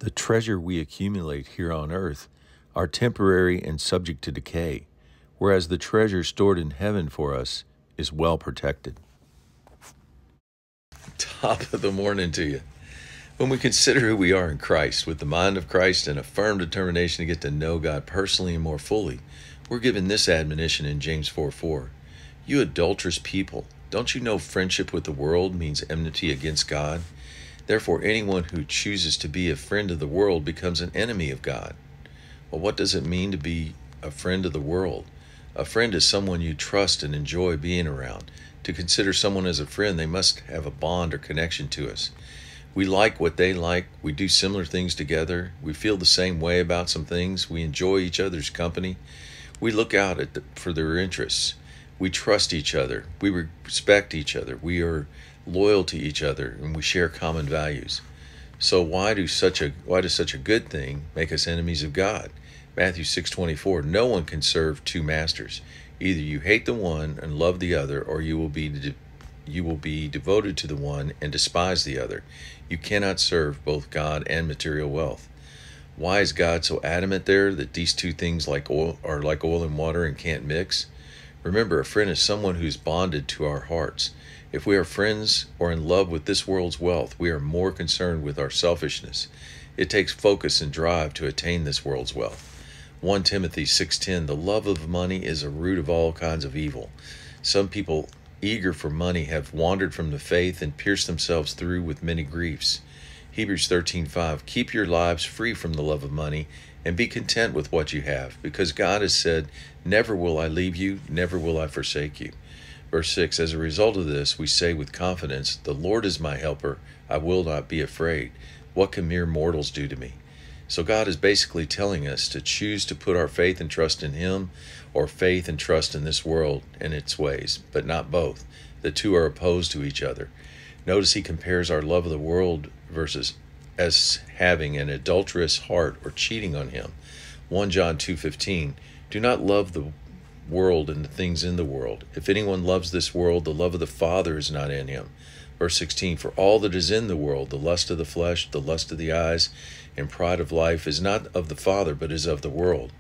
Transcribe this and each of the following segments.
The treasure we accumulate here on earth are temporary and subject to decay, whereas the treasure stored in heaven for us is well protected. Top of the morning to you. When we consider who we are in Christ, with the mind of Christ and a firm determination to get to know God personally and more fully, we're given this admonition in James 4:4. You adulterous people, don't you know friendship with the world means enmity against God? Therefore, anyone who chooses to be a friend of the world becomes an enemy of God. Well, what does it mean to be a friend of the world? A friend is someone you trust and enjoy being around. To consider someone as a friend, they must have a bond or connection to us. We like what they like. We do similar things together. We feel the same way about some things. We enjoy each other's company. We look out for their interests. We trust each other. We respect each other. We are loyal to each other, and we share common values. So why does such a good thing make us enemies of God? Matthew 6:24. No one can serve two masters. Either you hate the one and love the other, or you will be devoted to the one and despise the other. You cannot serve both God and material wealth. Why is God so adamant there that these two things are like oil and water and can't mix? Remember, a friend is someone who's bonded to our hearts. If we are friends or in love with this world's wealth, we are more concerned with our selfishness. It takes focus and drive to attain this world's wealth. 1 Timothy 6:10, the love of money is a root of all kinds of evil. Some people eager for money have wandered from the faith and pierced themselves through with many griefs. Hebrews 13:5, keep your lives free from the love of money and be content with what you have, because God has said, never will I leave you, never will I forsake you. Verse 6, as a result of this, we say with confidence, the Lord is my helper, I will not be afraid. What can mere mortals do to me? So God is basically telling us to choose to put our faith and trust in Him, or faith and trust in this world and its ways, but not both. The two are opposed to each other. Notice He compares our love of the world as having an adulterous heart or cheating on Him. 1 John 2:15, do not love the world and the things in the world. If anyone loves this world, the love of the Father is not in him. Verse 16, for all that is in the world, the lust of the flesh, the lust of the eyes, and pride of life is not of the Father, but is of the world.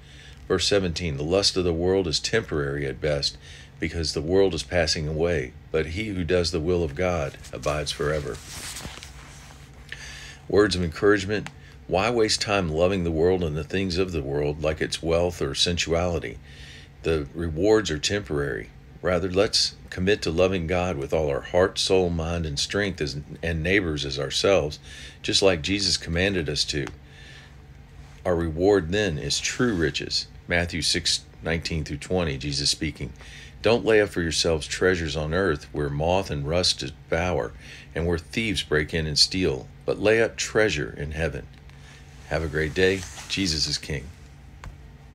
Verse 17, the lust of the world is temporary at best, because the world is passing away, but he who does the will of God abides forever. Words of encouragement. Why waste time loving the world and the things of the world like it's wealth or sensuality? The rewards are temporary. Rather, let's commit to loving God with all our heart, soul, mind, and strength and neighbors as ourselves, just like Jesus commanded us to. Our reward then is true riches. Matthew 6:19-20, Jesus speaking. Don't lay up for yourselves treasures on earth where moth and rust devour and where thieves break in and steal, but lay up treasure in heaven. Have a great day. Jesus is King.